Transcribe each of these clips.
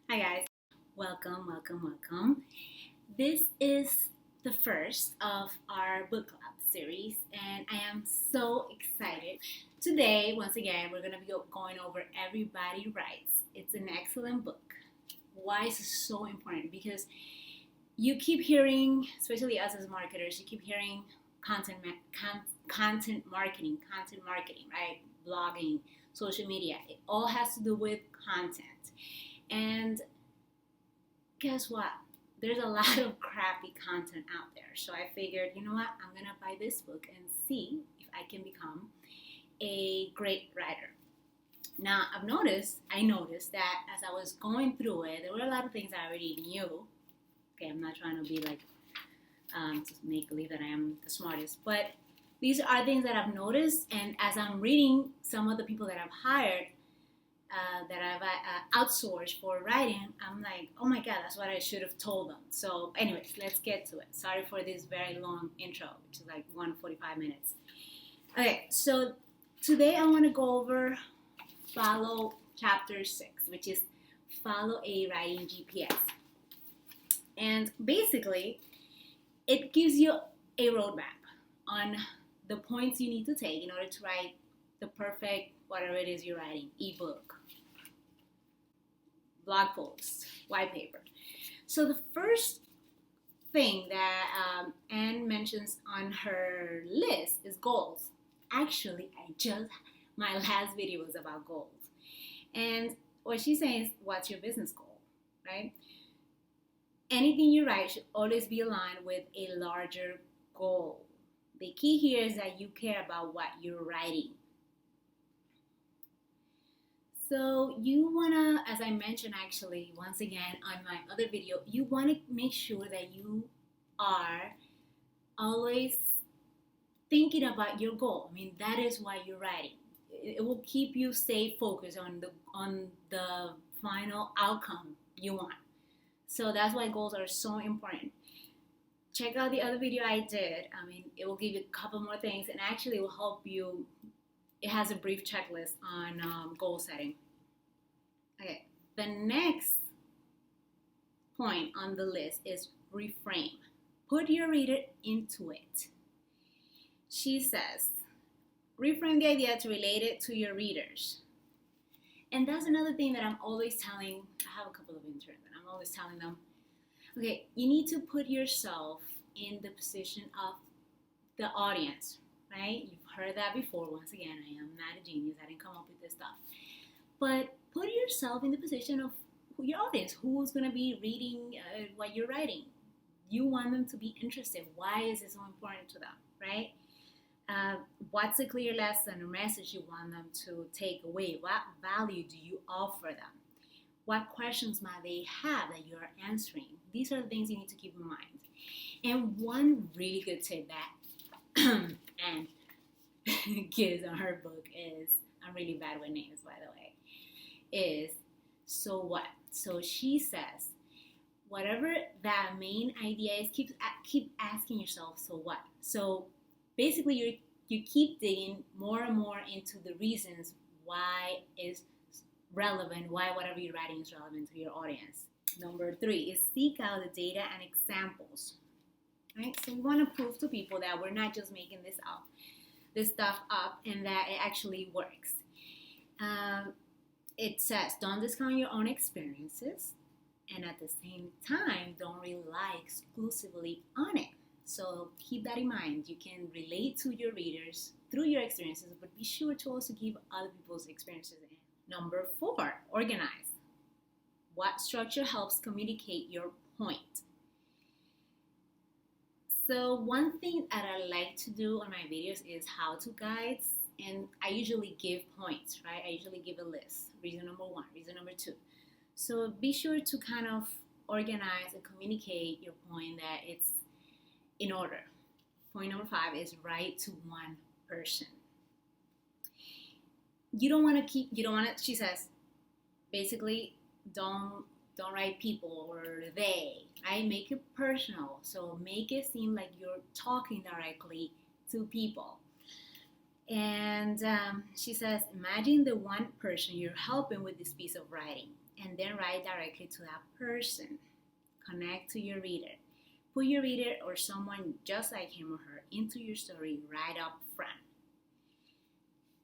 Hi guys, welcome. This is the first of our book club series, and I am so excited. Today, once again, we're gonna be going over Everybody Writes. It's an excellent book. Why is it so important? Because you keep hearing, especially us as marketers, you keep hearing content marketing, right? Blogging, social media. It all has to do with content. And guess what? There's a lot of crappy content out there. So I figured, you know what? I'm going to buy this book and see if I can become a great writer. Now, I noticed that as I was going through it, there were a lot of things I already knew. Okay, I'm not trying to be like, to make believe that I am the smartest, but these are things that I've noticed. And as I'm reading some of the people that I've hired, that I've outsourced for writing, I'm like, oh my God, that's what I should have told them. So anyways, let's get to it. Sorry for this very long intro, which is like 1:45 minutes. Okay, so today I want to go over follow chapter 6, which is follow a writing GPS. And basically, it gives you a roadmap on the points you need to take in order to write the perfect whatever it is you're writing, ebook, blog post, white paper. So the first thing that Ann mentions on her list is goals. Actually, my last video was about goals. And what she's saying is, what's your business goal, right? Anything you write should always be aligned with a larger goal. The key here is that you care about what you're writing. So you wanna, as I mentioned actually, once again on my other video, you wanna make sure that you are always thinking about your goal. I mean, that is why you're writing. It will keep you stay focused on the final outcome you want. So that's why goals are so important. Check out the other video I did. I mean, it will give you a couple more things, and actually will help you. It has a brief checklist on goal setting. Okay, the next point on the list is reframe. Put your reader into it. She says, reframe the idea to relate it to your readers. And that's another thing that I'm always telling. I have a couple of interns, and I'm always telling them, okay, you need to put yourself in the position of the audience, right? You've heard that before. Once again, I am not a genius. I didn't come up with this stuff. But put yourself in the position of your audience. Who's going to be reading what you're writing? You want them to be interested. Why is it so important to them, right? What's a clear lesson or message you want them to take away? What value do you offer them? What questions might they have that you are answering? These are the things you need to keep in mind. And one really good tip that Anne gives on her book is, I'm really bad with names by the way, is so what? So she says, whatever that main idea is, keep asking yourself, so what? So basically you keep digging more and more into the reasons why is relevant, why whatever you're writing is relevant to your audience. Number 3 is seek out the data and examples. Right? So we want to prove to people that we're not just making this stuff up, and that it actually works. It says, don't discount your own experiences, and at the same time, don't rely exclusively on it. So keep that in mind. You can relate to your readers through your experiences, but be sure to also give other people's experiences. Number 4, organize. What structure helps communicate your point? So one thing that I like to do on my videos is how-to guides, and I usually give points, right? I usually give a list. Reason number 1, reason number 2. So be sure to kind of organize and communicate your point that it's in order. Point number 5 is write to one person. She says, basically, don't write people or they, right? Make it personal. So make it seem like you're talking directly to people. And she says, imagine the one person you're helping with this piece of writing. and then write directly to that person. Connect to your reader. Put your reader or someone just like him or her into your story right up front.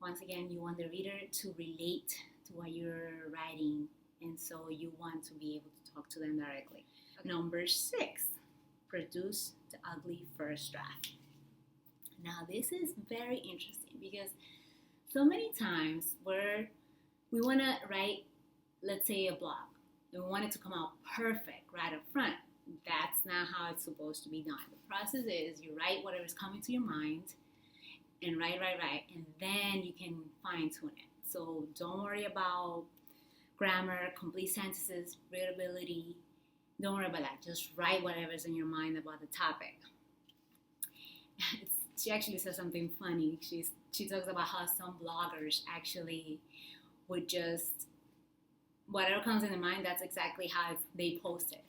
Once again, you want the reader to relate to what you're writing, and so you want to be able to talk to them directly. Okay. Number 6, produce the ugly first draft. Now, this is very interesting because so many times we want to write, let's say, a blog, and we want it to come out perfect right up front. That's not how it's supposed to be done. The process is you write whatever's coming to your mind and write, and then you can fine tune it. So don't worry about grammar, complete sentences, readability. Don't worry about that. Just write whatever's in your mind about the topic. She actually says something funny. She talks about how some bloggers actually would just, whatever comes in their mind, that's exactly how they post it.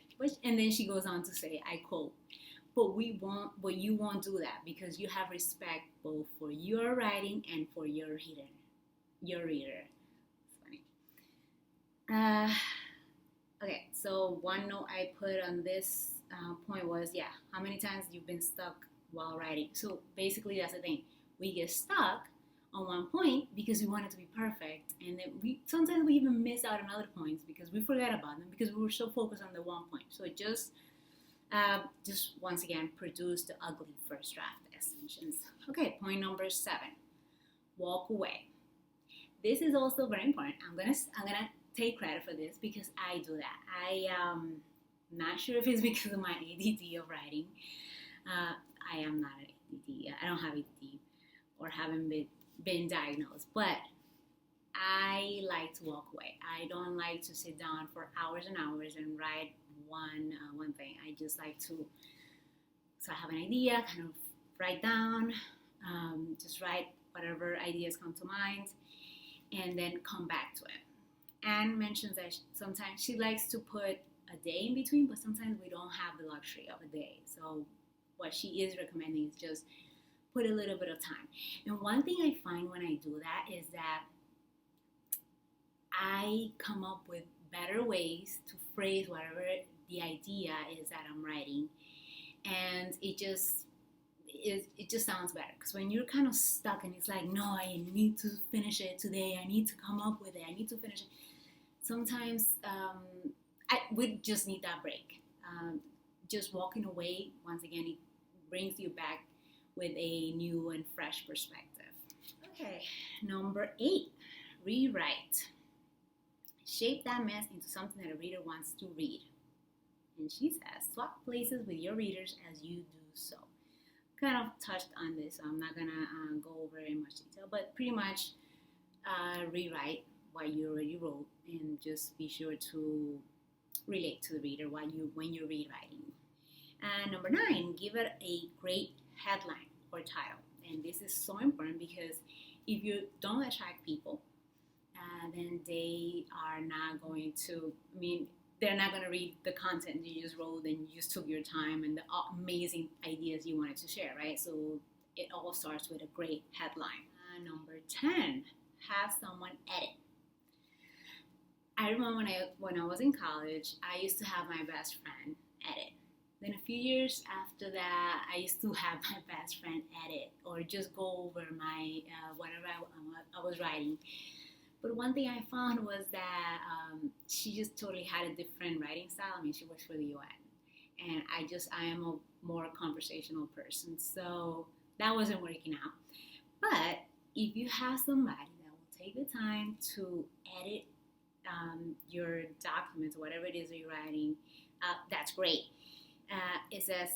And then she goes on to say, I quote, but you won't do that because you have respect both for your writing and for your reader. It's funny. Okay, so one note I put on this point was, how many times you've been stuck while writing. So basically that's the thing. We get stuck on one point because we want it to be perfect, and then sometimes we even miss out on other points because we forget about them because we were so focused on the one point. So just once again, produce the ugly first draft, as mentioned. Okay, point number 7, walk away. This is also very important. I'm gonna take credit for this because I do that. I not sure if it's because of my ADD of writing. I am not an ADD. I don't have ADD or haven't been diagnosed, but I like to walk away. I don't like to sit down for hours and hours and write one thing. I just like to, so I have an idea, kind of write down, just write whatever ideas come to mind, and then come back to it. Anne mentions that sometimes she likes to put a day in between, but sometimes we don't have the luxury of a day. So what she is recommending is just put a little bit of time. And one thing I find when I do that is that I come up with better ways to phrase whatever the idea is that I'm writing, and it just sounds better. Because when you're kind of stuck and it's like, no, I need to finish it today, I need to come up with it, I need to finish it. Sometimes we just need that break. Just walking away, once again, it brings you back with a new and fresh perspective. Okay, number 8, rewrite. Shape that mess into something that a reader wants to read. And she says, swap places with your readers as you do so. Kind of touched on this, so I'm not gonna go over it in much detail, but pretty much rewrite what you already wrote and just be sure to relate to the reader when you're rewriting. And number 9, give it a great headline or title. And this is so important because if you don't attract people, then they are not going to, they're not going to read the content you just wrote and you just took your time and the amazing ideas you wanted to share, right? So it all starts with a great headline. Number 10, have someone edit. I remember when I was in college, I used to have my best friend edit. Then a few years after that, I used to have my best friend edit or just go over my whatever I was writing. But one thing I found was that she just totally had a different writing style. She works for the UN. And I am a more conversational person. So that wasn't working out. But if you have somebody that will take the time to edit your documents, whatever it is that you're writing, that's great. It says,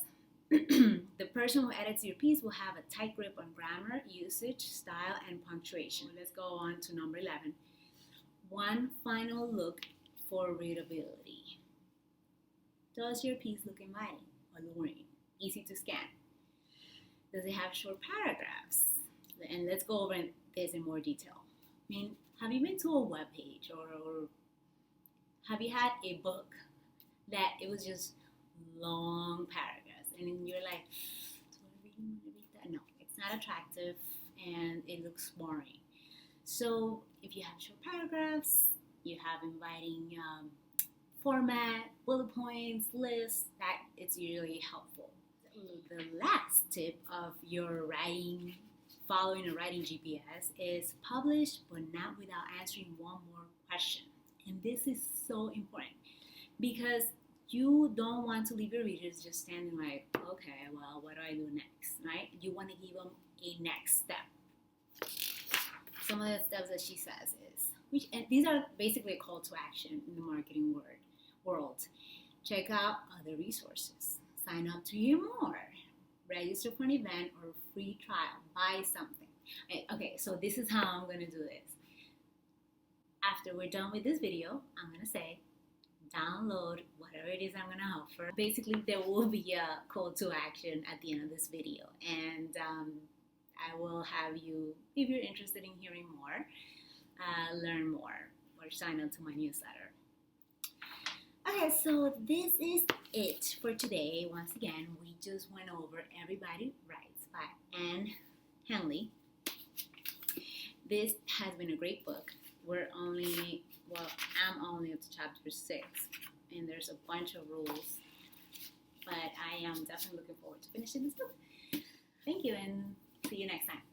the person who edits your piece will have a tight grip on grammar, usage, style, and punctuation. Let's go on to number 11. One final look for readability. Does your piece look inviting, alluring, easy to scan? Does it have short paragraphs? And let's go over this in more detail. Have you been to a web page or have you had a book that it was just long paragraphs and then you're like, do I really want to read that? No, it's not attractive and it looks boring. So if you have short paragraphs, you have inviting format, bullet points, lists, that it's usually helpful. The last tip of your writing, following a writing GPS, is publish but not without answering one more question. And this is so important because you don't want to leave your readers just standing like, okay, well, what do I do next, right? You want to give them a next step. Some of the steps that she says is, and these are basically a call to action in the marketing world. Check out other resources. Sign up to hear more. Register for an event or free trial. Buy something. Okay, so this is how I'm going to do this. After we're done with this video, I'm going to say, download whatever it is I'm going to offer. Basically, there will be a call to action at the end of this video. And I will have you, if you're interested in hearing more, learn more or sign up to my newsletter. Okay, so this is it for today. Once again, we just went over Everybody Writes by Ann Handley. This has been a great book. I'm only up to chapter 6, and there's a bunch of rules, but I am definitely looking forward to finishing this book. Thank you, and see you next time.